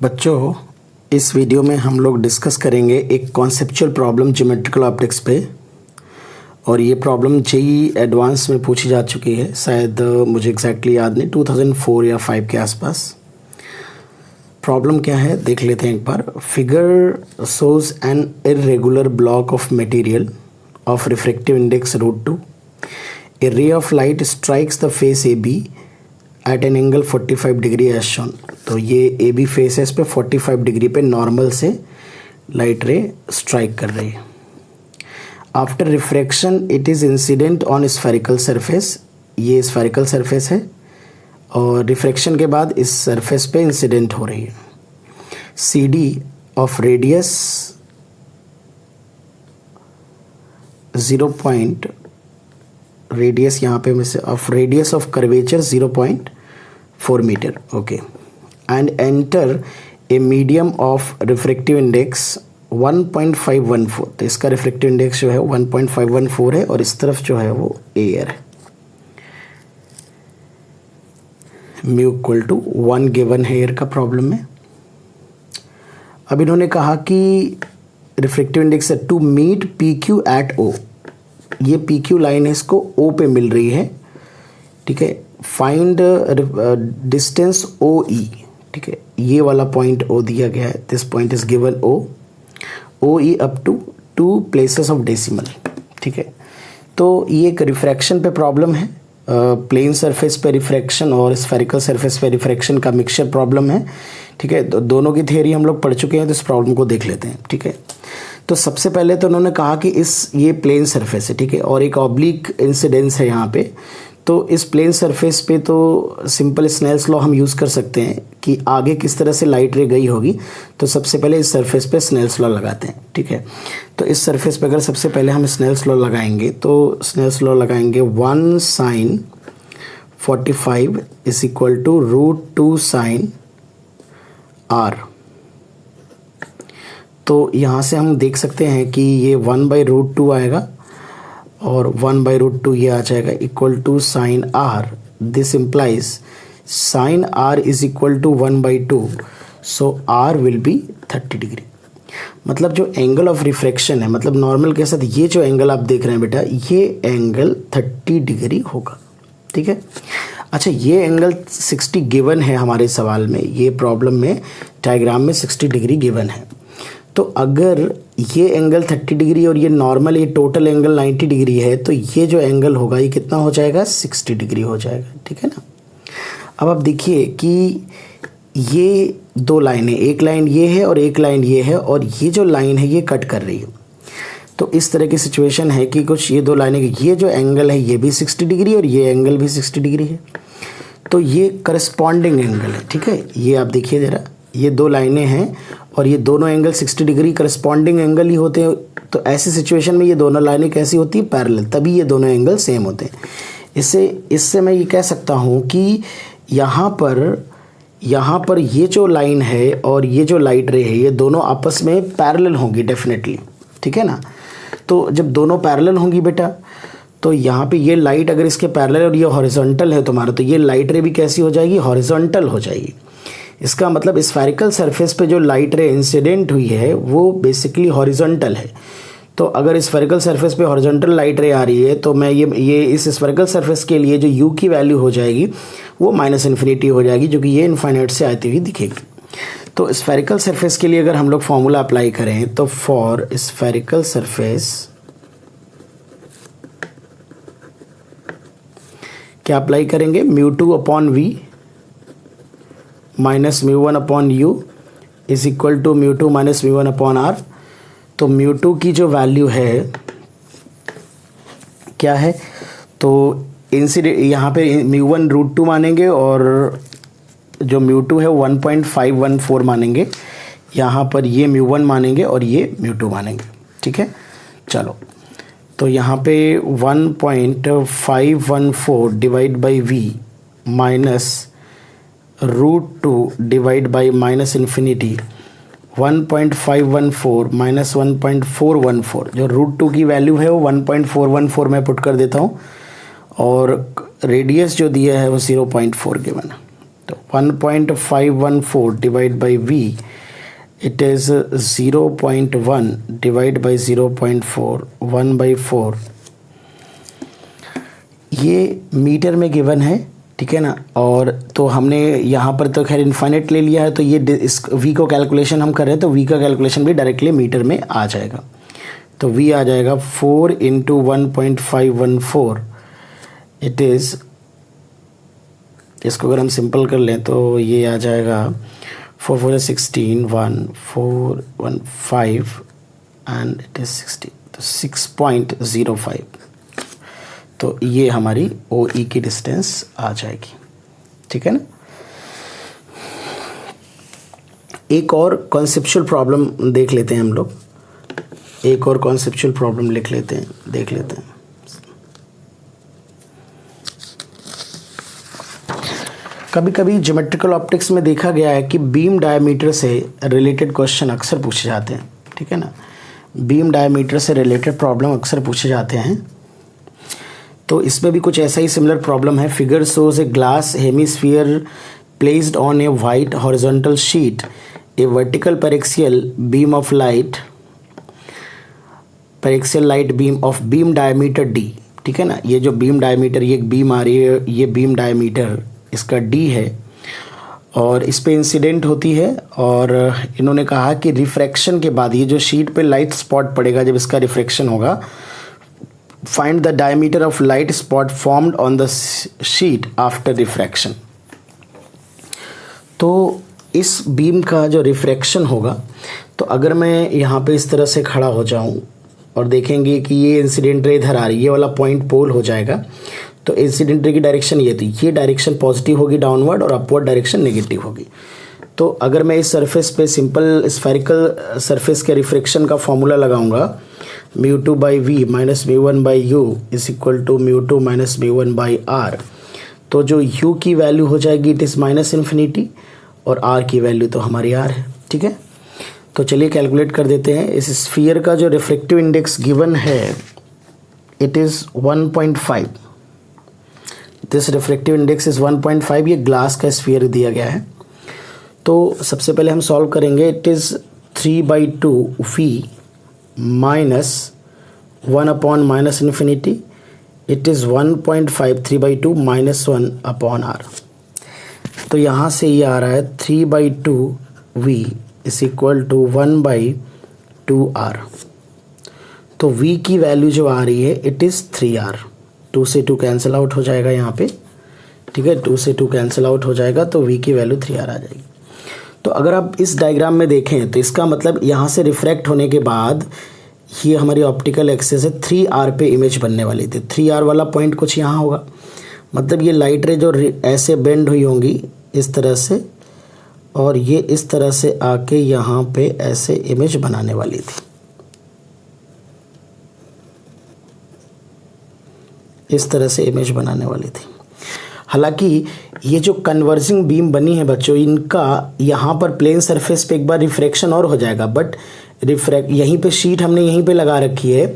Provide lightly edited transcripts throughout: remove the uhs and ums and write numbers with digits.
बच्चों, इस वीडियो में हम लोग डिस्कस करेंगे एक कॉन्सेप्चुअल प्रॉब्लम ज्योमेट्रिकल ऑप्टिक्स पे। और ये प्रॉब्लम जेईई एडवांस में पूछी जा चुकी है, शायद मुझे एग्जैक्टली याद नहीं, 2004 या 5 के आसपास। प्रॉब्लम क्या है देख लेते हैं एक बार। Figure shows an irregular block of material of refractive index √2। A ray of light strikes the face A B at an angle 45 degree as shown. तो ये ए बी फेस है, इस पे 45 डिग्री पे नॉर्मल से लाइट रे strike कर रही है। After refraction it is incident on spherical surface. ये स्फेरिकल सरफेस है और रिफ्रैक्शन के बाद इस सरफेस पे इंसिडेंट हो रही है। C d of radius 0 point, radius यहाँ पे में से of radius of curvature 0.4 metre. Okay, and enter a medium of refractive index 1.514। तो इसका रिफ्रैक्टिव इंडेक्स जो है 1.514 है और इस तरफ जो है वो एयर है। म्यू इक्वल टू 1 गिवन है एयर का प्रॉब्लम में। अब इन्होंने कहा कि रिफ्रैक्टिव इंडेक्स है to meet P Q at O. ये पी क्यू लाइन है, इसको ओ पे मिल रही है, ठीक है। फाइंड डिस्टेंस ओ ई, ठीक है। ये वाला पॉइंट ओ दिया गया है, this point is given O E up to 2 places of decimal, ठीक है। तो ये एक रिफ्रैक्शन पे प्रॉब्लम है, प्लेन सरफेस पे रिफ्रैक्शन और स्फेरिकल सरफेस पे रिफ्रैक्शन का मिक्सचर प्रॉब्लम है, ठीक है। तो दोनों की थियरी हम लोग पढ़ चुके हैं, तो इस प्रॉब्लम को देख लेते हैं, ठीक है। तो सबसे पहले तो उन्होंने कहा कि ये प्लेन सरफेस है, ठीक है, और एक ऑब्लिक इंसिडेंस है यहाँ पे। तो इस प्लेन सरफेस पे तो सिंपल स्नेल्स लॉ हम यूज़ कर सकते हैं कि आगे किस तरह से लाइट रे गई होगी। तो सबसे पहले इस सरफेस पे स्नेल्स लॉ लगाते हैं, ठीक है। तो इस सरफेस पे अगर सबसे पहले हम स्नेल्स लॉ लगाएंगे तो स्नेल्स लॉ लगाएंगे 1 sin 45 is equal to √2 sin r। तो यहाँ से हम देख सकते हैं कि ये 1/√2 आएगा और 1/√2 ये आ जाएगा equal to sine r। This implies sine r is equal to 1/2, so r will be 30 degree. मतलब जो एंगल ऑफ रिफ्रैक्शन है, मतलब नॉर्मल के साथ ये जो एंगल आप देख रहे हैं बेटा, ये एंगल 30 डिग्री होगा, ठीक है। अच्छा, ये एंगल 60 गिवन है हमारे सवाल में, ये प्रॉब्लम में डायग्राम में 60 डिग्री गिवन है। तो अगर ये एंगल 30 डिग्री और ये नॉर्मल, ये टोटल एंगल 90 डिग्री है, तो ये जो एंगल होगा ये कितना हो जाएगा, 60 डिग्री हो जाएगा, ठीक है ना। अब आप देखिए कि ये 2 लाइनें, एक लाइन ये है और एक लाइन ये है, और ये जो लाइन है ये कट कर रही है। तो इस तरह की सिचुएशन है कि कुछ ये 2 लाइनें, ये जो एंगल है ये भी 60 डिग्री और ये एंगल भी 60 डिग्री है। तो ये करस्पॉन्डिंग एंगल है, ठीक है। ये आप देखिए ज़रा, ये 2 लाइनें हैं और ये दोनों एंगल 60 डिग्री करस्पॉन्डिंग एंगल ही होते हैं। तो ऐसी सिचुएशन में ये दोनों लाइनें कैसी होती हैं, पैरेलल, तभी ये दोनों एंगल सेम होते हैं। इससे मैं ये कह सकता हूँ कि यहाँ पर ये जो लाइन है और ये जो लाइट रे है, ये दोनों आपस में पैरेलल होंगी डेफिनेटली, ठीक है ना। तो जब दोनों पैरेलल होंगी बेटा, तो यहाँ पे ये लाइट अगर इसके पैरेलल और ये हॉरिजॉन्टल है तुम्हारा, तो ये लाइट रे भी कैसी हो जाएगी, हॉरिजॉन्टल हो जाएगी। इसका मतलब स्फेरिकल सरफेस पे जो लाइट रे इंसिडेंट हुई है वो बेसिकली हॉरिजॉन्टल है। तो अगर स्फेरिकल सरफेस पे हॉरिजॉन्टल लाइट रे आ रही है, तो मैं ये इस स्फेरिकल सरफेस के लिए जो u की वैल्यू हो जाएगी वो -इन्फिनिटी हो जाएगी, जो कि ये इन्फाइनाइट से आती हुई दिखेगी। तो स्फेरिकल सरफेस के लिए अगर हम लोग फॉर्मूला अप्लाई करें, तो फॉर स्फेरिकल सरफेस क्या अप्लाई करेंगे, μ2/v minus μ1/u is equal to μ2 minus μ1/r। तो μ2 की जो वैल्यू है क्या है, तो इंसिडेंट यहाँ पे μ1 √2 मानेंगे और जो μ2 है 1.514 मानेंगे। यहाँ पर ये μ1 मानेंगे और ये μ2 मानेंगे, ठीक है। चलो, तो यहाँ पे 1.514 divide by v minus √2 divide by -infinity 1.514 minus 1.414, जो √2 की वैल्यू है वो 1.414 मैं पुट कर देता हूँ और रेडियस जो दिया है वो 0.4 गिवन है। तो 1.514 divided by V, it is 0.1 divided by 0.4, 1/4. ये मीटर में गिवन है, ठीक है ना। और तो हमने यहाँ पर तो खैर इन्फाइनाइट ले लिया है, तो ये इस V को कैलकुलेशन हम कर रहे हैं, तो V का कैलकुलेशन भी डायरेक्टली मीटर में आ जाएगा। तो V आ जाएगा 4 × 1.514, इट इज़, इसको अगर हम सिंपल कर लें तो ये आ जाएगा 4 4 16, 1 4 1 5 एंड इट इज़ 60, तो 6.05। तो ये हमारी OE की डिस्टेंस आ जाएगी, ठीक है ना। एक और कॉन्सेप्चुअल प्रॉब्लम देख लेते हैं हम लोग, एक और कॉन्सेप्चुअल प्रॉब्लम लिख लेते हैं, देख लेते हैं। कभी कभी ज्योमेट्रिकल ऑप्टिक्स में देखा गया है कि बीम डायमीटर से रिलेटेड क्वेश्चन अक्सर पूछे जाते हैं, ठीक है ना। बीम डायमीटर से रिलेटेड प्रॉब्लम अक्सर पूछे जाते हैं, तो इसमें भी कुछ ऐसा ही सिमिलर प्रॉब्लम है। Figure shows a glass hemisphere placed on A white horizontal sheet, A vertical paraxial beam of light, paraxial light beam of beam diameter D, ठीक है ना। ये जो बीम डायमीटर, ये एक बीम आ रही है, ये बीम डायमीटर इसका D है और इस पे इंसिडेंट होती है। और इन्होंने कहा कि रिफ्रैक्शन के बाद ये जो शीट पे लाइट स्पॉट पड़ेगा, जब इसका रिफ्रैक्शन होगा, find the diameter of light spot formed on the sheet after refraction. तो इस बीम का जो रिफ्रैक्शन होगा, तो अगर मैं यहाँ पे इस तरह से खड़ा हो जाऊँ और देखेंगे कि ये इंसिडेंट रे इधर आ रही है, ये वाला पॉइंट पोल हो जाएगा, तो इंसिडेंट रे की डायरेक्शन ये थी, ये डायरेक्शन पॉजिटिव होगी डाउनवर्ड और अपवर्ड डायरेक्शन नेगेटिव होगी। तो अगर मैं इस सरफेस पे सिंपल स्फेरिकल सरफेस के रिफ्रैक्शन का फॉर्मूला लगाऊंगा, μ2/v minus μ1/u is equal to μ2 minus μ1/r, तो जो u की वैल्यू हो जाएगी इट इज़ -∞ और r की वैल्यू तो हमारी r है, ठीक है। तो चलिए कैलकुलेट कर देते हैं। इस स्फीयर का जो रिफ्रैक्टिव इंडेक्स गिवन है it is 1.5, this refractive index is 1.5, ये ग्लास का स्फीयर दिया गया है। तो सबसे पहले हम सॉल्व करेंगे, it is 3/2v minus 1/-∞, it is 1.5, 3/2 -1/r। तो यहाँ से ये आ रहा है 3/2v is equal to 1/2r। तो v की वैल्यू जो आ रही है इट इज़ 3r, 2 से 2 कैंसिल आउट हो जाएगा यहाँ पे, ठीक है, 2 से 2 कैंसिल आउट हो जाएगा, तो v की वैल्यू 3r आ जाएगी। तो अगर आप इस डायग्राम में देखें तो इसका मतलब यहाँ से रिफ्रैक्ट होने के बाद ये हमारी ऑप्टिकल एक्सिस है, 3r पे इमेज बनने वाली थी। 3r वाला पॉइंट कुछ यहाँ होगा, मतलब ये लाइट रे जो ऐसे बेंड हुई होंगी इस तरह से, और ये इस तरह से आके यहाँ पे ऐसे इमेज बनाने वाली थी, इस तरह से इमेज बनाने वाली थी। हालांकि ये जो कन्वर्जिंग बीम बनी है बच्चों, इनका यहाँ पर प्लेन सरफेस पे एक बार रिफ्रैक्शन और हो जाएगा, बट यहीं पे शीट हमने यहीं पे लगा रखी है,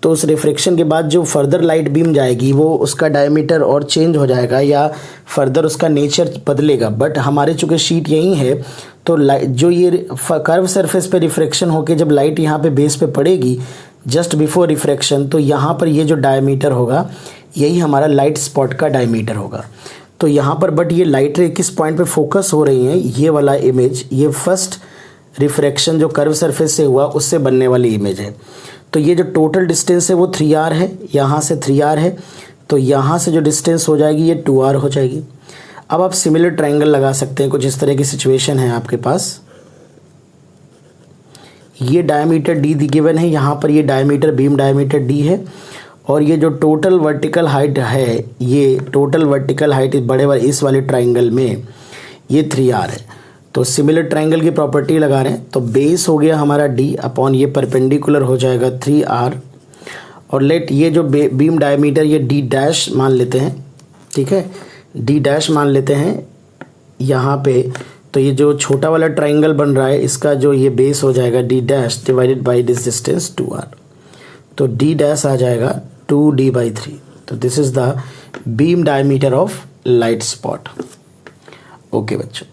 तो उस रिफ्रैक्शन के बाद जो फर्दर लाइट बीम जाएगी वो उसका डायमीटर और चेंज हो जाएगा या फर्दर उसका नेचर बदलेगा। बट हमारे चूँकि शीट यहीं है, तो जो ये कर्व सरफेस पे रिफ्रैक्शन होके जब लाइट यहाँ पे बेस पे पड़ेगी जस्ट बिफोर रिफ्रैक्शन, तो यहाँ पर ये जो डायमीटर होगा यही हमारा लाइट स्पॉट का डायमीटर होगा। तो यहाँ पर बट ये लाइट रे किस पॉइंट पे फोकस हो रही है, ये वाला इमेज, ये फर्स्ट रिफ्रैक्शन जो कर्व सरफेस से हुआ उससे बनने वाली इमेज है। तो ये जो टोटल डिस्टेंस है वो 3r है, यहाँ से 3r है, तो यहाँ से जो डिस्टेंस हो जाएगी ये 2r हो जाएगी। अब आप सिमिलर ट्रायंगल लगा सकते हैं, कुछ इस तरह की सिचुएशन है आपके पास, ये डायमीटर d गिवन है, यहाँ पर ये डायमीटर बीम डायमीटर d है, और ये जो टोटल वर्टिकल हाइट है, ये टोटल वर्टिकल हाइट बड़े वाले इस वाले ट्रायंगल में ये 3r है। तो सिमिलर ट्रायंगल की प्रॉपर्टी लगा रहे हैं, तो बेस हो गया हमारा d अपॉन ये परपेंडिकुलर हो जाएगा 3r, और लेट ये जो बीम डायमीटर ये d डैश मान लेते हैं, ठीक है, d डैश मान लेते हैं यहाँ पे। तो ये जो छोटा वाला ट्रायंगल बन रहा है इसका जो ये बेस हो जाएगा d dash divided by this distance 2r, तो d डैश आ जाएगा 2d/3। तो this is the beam diameter of light spot. Okay बच्चों।